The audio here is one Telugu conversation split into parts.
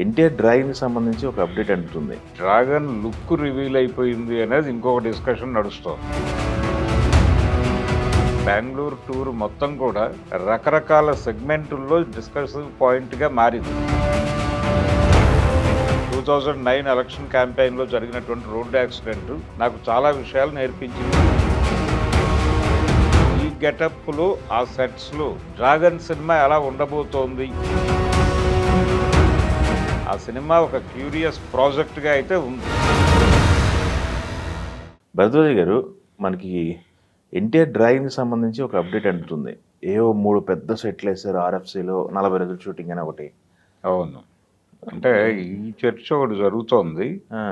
ఎన్టీఆర్ డ్రైవ్‌కి సంబంధించి ఒక అప్డేట్ అందుతుంది. డ్రాగన్ లుక్ రివీల్ అయిపోయింది అనేది ఇంకొక డిస్కషన్ నడుస్తోంది. బెంగుళూరు టూర్ మొత్తం కూడా రకరకాల సెగ్మెంటుల్లో డిస్కషన్ పాయింట్గా మారింది. 2009 ఎలక్షన్ క్యాంపెయిన్లో జరిగినటువంటి రోడ్డు యాక్సిడెంట్ నాకు చాలా విషయాలు నేర్పించింది. ఈ గెటప్లో ఆ సెట్స్లో డ్రాగన్ సినిమా ఎలా ఉండబోతోంది, ఆ సినిమా ఒక క్యూరియస్ ప్రాజెక్ట్గా అయితే ఉంది. భరద్వాజ గారు, మనకి ఎన్టీఆర్ డ్రైవ్‌కి సంబంధించి ఒక అప్డేట్ అందుతుంది. ఏవో 3 పెద్ద సెట్‌లేసారు ఆర్ఎఫ్‌సీలో 40 రోజుల షూటింగ్ అని ఒకటి. అవును, అంటే ఈ చర్చ ఒకటి జరుగుతోంది. ఆ!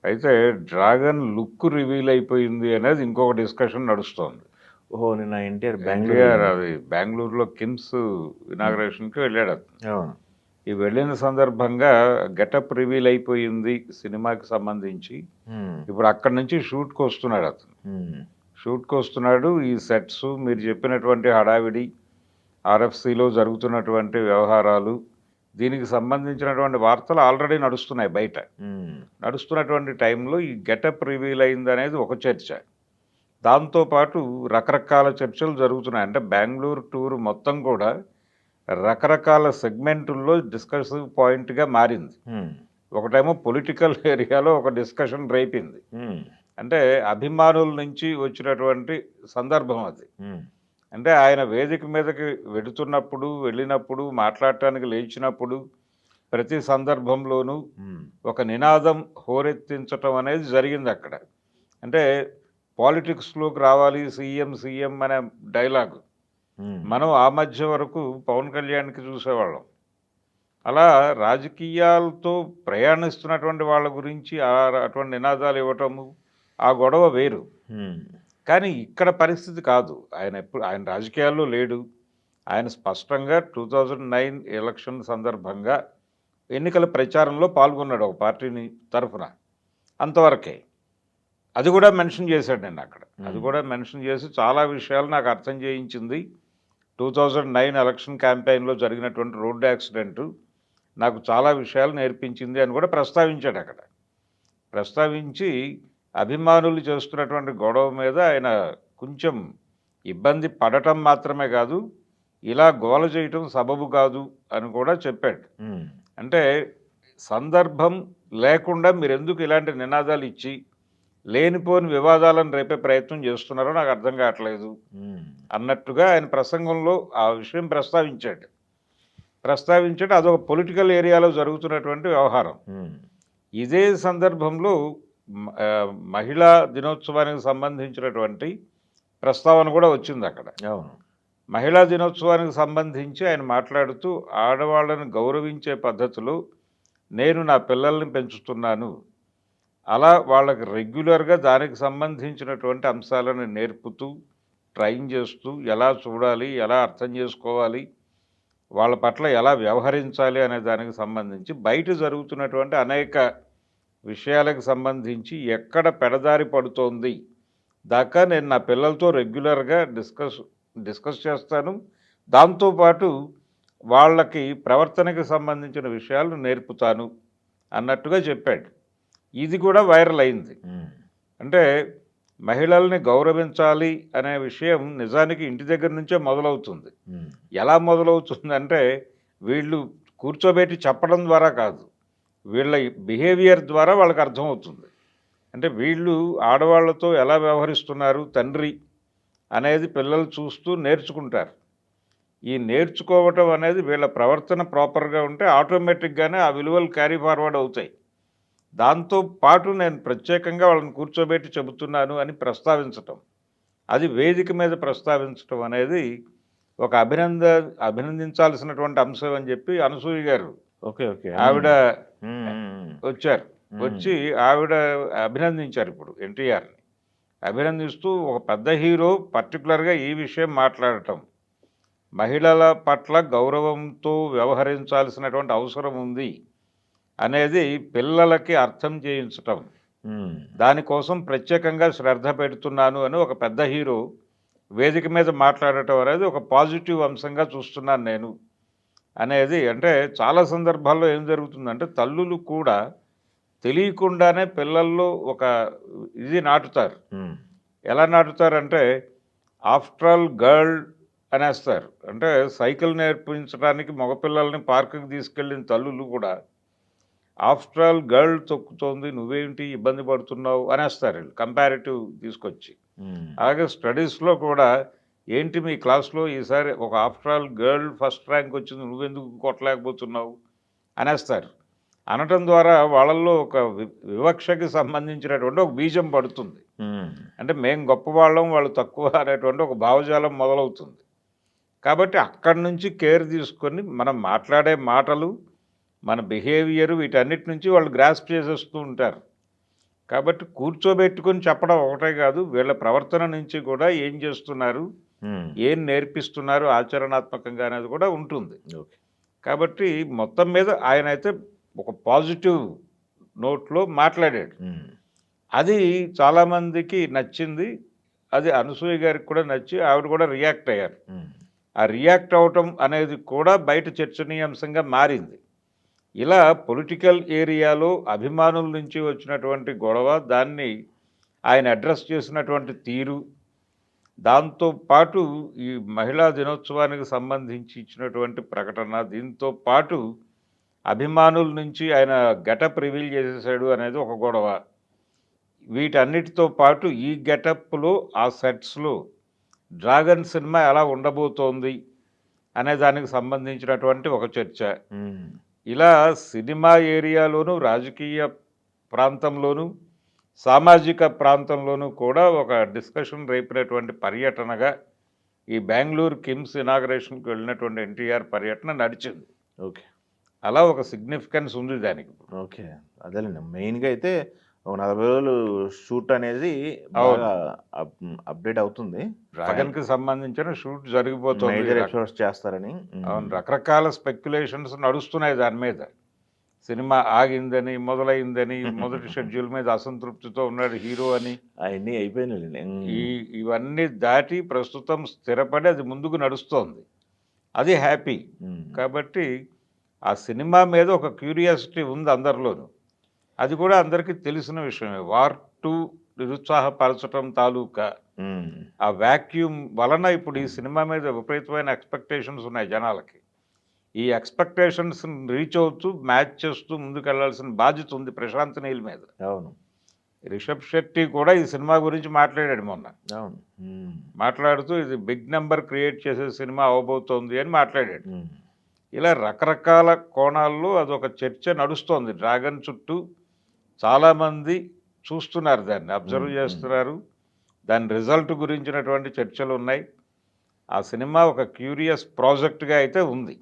అయితే డ్రాగన్ లుక్ రివీల్ అయిపోయింది అనేది ఇంకొక డిస్కషన్ నడుస్తోంది. ఓహో! నిన్న ఎన్టీఆర్ ఎన్టీఆర్ అది బెంగళూరులో కిమ్స్ ఇనాగ్రేషన్కి వెళ్ళాడు అతను. అవును. ఈ వెళ్ళిన సందర్భంగా గెటప్ రివీల్ అయిపోయింది సినిమాకి సంబంధించి. హ్మ్. ఇప్పుడు అక్కడి నుంచి షూట్కి వస్తున్నాడు అతను. హ్మ్. షూట్కి వస్తున్నాడు. ఈ సెట్స్, మీరు చెప్పినటువంటి హడావిడి, ఆర్ఎఫ్సిలో జరుగుతున్నటువంటి వ్యవహారాలు, దీనికి సంబంధించినటువంటి వార్తలు ఆల్రెడీ నడుస్తున్నాయి బయట. హ్మ్. నడుస్తున్నటువంటి టైంలో ఈ గెటప్ రివీల్ అయింది అనేది ఒక చర్చ. దాంతోపాటు రకరకాల చర్చలు జరుగుతున్నాయి. అంటే బెంగళూరు టూర్ మొత్తం కూడా రకరకాల సెగ్మెంటుల్లో డిస్కషన్ పాయింట్గా మారింది. హ్మ్. ఒకటేమో పొలిటికల్ ఏరియాలో ఒక డిస్కషన్ రేపింది. హ్మ్. అంటే అభిమానుల నుంచి వచ్చినటువంటి సందర్భం అది. హ్మ్. అంటే ఆయన వేదిక మీదకి వెళ్ళినప్పుడు, మాట్లాడటానికి లేచినప్పుడు ప్రతి సందర్భంలోనూ హ్మ్. ఒక నినాదం హోరెత్తించటం అనేది జరిగింది అక్కడ. అంటే పాలిటిక్స్‌లోకి రావాలి సీఎం, సీఎం అనే డైలాగు. హ్మ్. మనం ఆ మధ్య వరకు పవన్ కళ్యాణ్‌కి చూసేవాళ్ళం. అలా రాజకీయాలతో ప్రయాణిస్తున్నటువంటి వాళ్ళ గురించి అటువంటి నినాదాలు ఇవ్వటము, ఆ గొడవ వేరు. హ్మ్. కానీ ఇక్కడ పరిస్థితి కాదు. ఆయన రాజకీయాల్లో లేడు. ఆయన స్పష్టంగా 2009 ఎలక్షన్ సందర్భంగా ఎన్నికల ప్రచారంలో పాల్గొన్నాడు ఒక పార్టీని తరఫున. అంతవరకే. అది కూడా మెన్షన్ చేశాడు నిన్న అక్కడ. అది కూడా మెన్షన్ చేసి చాలా విషయాలు నాకు అర్థం చేయించింది. 2009 ఎలక్షన్ క్యాంపెయిన్లో జరిగినటువంటి రోడ్డు యాక్సిడెంట్ నాకు చాలా విషయాలు నేర్పించింది అని కూడా ప్రస్తావించాడు అక్కడ. ప్రస్తావించి అభిమానులు చేస్తున్నటువంటి గొడవ మీద ఆయన కొంచెం ఇబ్బంది పడటం మాత్రమే కాదు, ఇలా గోల చేయటం సబబు కాదు అని కూడా చెప్పాడు. హ్మ్. అంటే సందర్భం లేకుండా మీరెందుకు ఇలాంటి నినాదాలు ఇచ్చి లేనిపోని వివాదాలను రేపే ప్రయత్నం చేస్తున్నారో నాకు అర్థం కావట్లేదు హ్మ్. అన్నట్టుగా ఆయన ప్రసంగంలో ఆ విషయం ప్రస్తావించాడు. అదొక పొలిటికల్ ఏరియాలో జరుగుతున్నటువంటి వ్యవహారం. హ్మ్. ఇదే సందర్భంలో మహిళా దినోత్సవానికి సంబంధించినటువంటి ప్రస్తావన కూడా వచ్చింది అక్కడ. అవును. మహిళా దినోత్సవానికి సంబంధించి ఆయన మాట్లాడుతూ, ఆడవాళ్ళను గౌరవించే పద్ధతిలో నేను నా పిల్లల్ని పెంచుతున్నాను. అలా వాళ్ళకి రెగ్యులర్‌గా దానికి సంబంధించినటువంటి అంశాలను నేర్పుతూ, ట్రైన్ చేస్తూ, ఎలా చూడాలి, ఎలా అర్థం చేసుకోవాలి, వాళ్ళ పట్ల ఎలా వ్యవహరించాలి అనే దానికి సంబంధించి బయట జరుగుతున్నటువంటి అనేక విషయాలకు సంబంధించి ఎక్కడ పెడదారి పడుతోంది దాకా నేను నా పిల్లలతో రెగ్యులర్‌గా డిస్కస్ చేస్తాను. దాంతోపాటు వాళ్ళకి ప్రవర్తనకి సంబంధించిన విషయాలు నేర్పుతాను అన్నట్టుగా చెప్పాడు. ఇది కూడా వైరల్ అయింది. హ్మ్. అంటే మహిళల్ని గౌరవించాలి అనే విషయం నిజానికి ఇంటి దగ్గర నుంచే మొదలవుతుంది. హ్మ్. ఎలా మొదలవుతుందంటే వీళ్ళు కూర్చోబెట్టి చెప్పడం ద్వారా కాదు, వీళ్ళ బిహేవియర్ ద్వారా వాళ్ళకి అర్థమవుతుంది. అంటే వీళ్ళు ఆడవాళ్ళతో ఎలా వ్యవహరిస్తున్నారు తండ్రి అనేది పిల్లలు చూస్తూ నేర్చుకుంటారు. ఈ నేర్చుకోవటం అనేది వీళ్ళ ప్రవర్తన ప్రాపర్‌గా ఉంటే ఆటోమేటిక్‌గానే ఆ విలువలు క్యారీ ఫార్వర్డ్ అవుతాయి. దాంతో పాటు నేను ప్రత్యేకంగా వాళ్ళని కూర్చోబెట్టి చెబుతున్నాను అని ప్రస్తావించటం, అది వేదిక మీద ప్రస్తావించటం అనేది ఒక అభినందించాల్సినటువంటి అంశం అని చెప్పి అనసూయ గారు, ఓకే. ఓకే. ఆవిడ హ్మ్. హ్మ్. వచ్చారు. హ్మ్. వచ్చి ఆవిడ అభినందించారు ఇప్పుడు ఎన్టీఆర్‌ని. అభినందిస్తూ ఒక పెద్ద హీరో పర్టిక్యులర్‌గా ఈ విషయం మాట్లాడటం, మహిళల పట్ల గౌరవంతో వ్యవహరించాల్సినటువంటి అవసరం ఉంది అనేది పిల్లలకి అర్థం చేయించటం, హ్మ్. దానికోసం ప్రత్యేకంగా శ్రద్ధ పెడుతున్నాను అని ఒక పెద్ద హీరో వేదిక మీద మాట్లాడటం అనేది ఒక పాజిటివ్ అంశంగా చూస్తున్నాను నేను అనేది అంటే చాలా సందర్భాల్లో ఏం జరుగుతుందంటే తల్లులు కూడా తెలియకుండానే పిల్లల్లో ఒక ఇది నాటుతారు. ఉమ్, ఎలా నాటుతారంటే ఆఫ్టర్ ఆల్ గర్ల్ అనేస్తారు. అంటే సైకిల్ నేర్పించడానికి మగపిల్లల్ని పార్కుకి తీసుకెళ్ళిన తల్లులు కూడా ఆఫ్టర్ ఆల్ గర్ల్ తొక్కుతోంది నువ్వేంటి ఇబ్బంది పడుతున్నావు అనేస్తారు వీళ్ళు కంపారిటివ్ తీసుకొచ్చి. ఉమ్, అలాగే స్టడీస్లో కూడా ఏంటి మీ క్లాస్లో ఈసారి ఒక after all girl first rank వచ్చింది నువ్వెందుకు కొట్టలేకపోతున్నావు అనేస్తారు. అనటం ద్వారా వాళ్ళల్లో ఒక వివక్షకి సంబంధించినటువంటి ఒక బీజం పడుతుంది. ఉమ్, అంటే మేం గొప్పవాళ్ళం వాళ్ళు తక్కువ అనేటువంటి ఒక భావజాలం మొదలవుతుంది. కాబట్టి అక్కడి నుంచి కేర్ తీసుకొని మనం మాట్లాడే మాటలు మన బిహేవియర్ వీటన్నిటి నుంచి వాళ్ళు గ్రాస్ప్ చేసేస్తూ ఉంటారు. కాబట్టి కూర్చోబెట్టుకొని చెప్పడం ఒకటే కాదు వీళ్ళ ప్రవర్తన నుంచి కూడా ఏం చేస్తున్నారు ఉమ్, ఏం నేర్పిస్తున్నారు ఆచరణాత్మకంగా అనేది కూడా ఉంటుంది. ఓకే. కాబట్టి మొత్తం మీద ఆయన అయితే ఒక పాజిటివ్ నోట్లో మాట్లాడాడు. ఉమ్, అది చాలామందికి నచ్చింది. అది అనసూయ గారికి కూడా నచ్చి ఆవిడ కూడా రియాక్ట్ అయ్యారు. ఉమ్, ఆ రియాక్ట్ అవ్వటం అనేది కూడా బయట చర్చనీయాంశంగా మారింది. ఇలా పొలిటికల్ ఏరియాలో అభిమానుల నుంచి వచ్చినటువంటి గొడవ దాన్ని ఆయన అడ్రస్ చేసినటువంటి తీరు, దాంతో పాటు ఈ మహిళా దినోత్సవానికి సంబంధించి ఇచ్చినటువంటి ప్రకటన, దీంతో పాటు అభిమానుల నుంచి ఆయన గెటప్ రివీల్ చేసేసాడు అనేది ఒక గొడవ. వీటన్నిటితో పాటు ఈ గెటప్లో ఆ సెట్స్లో డ్రాగన్ సినిమా ఎలా ఉండబోతోంది అనే దానికి సంబంధించినటువంటి ఒక చర్చ. ఉమ్, ఇలా సినిమా ఏరియాలోను రాజకీయ ప్రాంతంలోను సామాజిక ప్రాంతంలోనూ కూడా ఒక డిస్కషన్ రేపినటువంటి పర్యటనగా ఈ బెంగళూరు కిమ్స్ ఇనాగరేషన్కి వెళ్ళినటువంటి ఎన్టీఆర్ పర్యటన నడిచింది. ఓకే. అలా ఒక సిగ్నిఫికెన్స్ ఉంది దానికి. ఓకే. అదేలేండి. మెయిన్‌గా అయితే ఒక 40 రోజులు షూట్ అనేది అవును. బాగా అప్డేట్ అవుతుంది. డ్రాగన్కి సంబంధించిన షూట్ జరిగిపోతుంది. మేజర్ ఎపిసోడ్స్ చేస్తారని. అవును, రకరకాల స్పెక్యులేషన్స్ నడుస్తున్నాయి దాని మీద. సినిమా ఆగిందని, మొదలైందని, మొదటి షెడ్యూల్ మీద అసంతృప్తితో ఉన్నాడు హీరో అని, అయన్నీ అయిపోయినాయిలెండి. ఇవన్నీ దాటి ప్రస్తుతం స్థిరపడి అది ముందుకు నడుస్తోంది. అది హ్యాపీ. కాబట్టి ఆ సినిమా మీద ఒక క్యూరియాసిటీ ఉంది అందరిలోనూ. అది కూడా అందరికీ తెలిసిన విషయమే. వార్ 2 నిరుత్సాహపరచటం తాలూకా ఆ వాక్యూమ్ వలన ఇప్పుడు ఈ సినిమా మీద విపరీతమైన ఎక్స్పెక్టేషన్స్ ఉన్నాయి జనాలకి. ఈ ఎక్స్పెక్టేషన్స్ రీచ్ అవుతూ మ్యాచ్ చేస్తూ ముందుకెళ్లాల్సిన బాధ్యత ఉంది ప్రశాంత్ నీల్ మీద. అవును. రిషబ్ శెట్టి కూడా ఈ సినిమా గురించి మాట్లాడాడు మొన్న. అవును. మాట్లాడుతూ ఇది బిగ్ నెంబర్ క్రియేట్ చేసే సినిమా అవబోతోంది అని మాట్లాడాడు. ఇలా రకరకాల కోణాల్లో అదొక చర్చ నడుస్తోంది. డ్రాగన్ చుట్టూ చాలామంది చూస్తున్నారు, దాన్ని అబ్జర్వ్ చేస్తున్నారు. దాని రిజల్ట్ గురించినటువంటి చర్చలు ఉన్నాయి. ఆ సినిమా ఒక క్యూరియస్ ప్రాజెక్ట్గా అయితే ఉంది.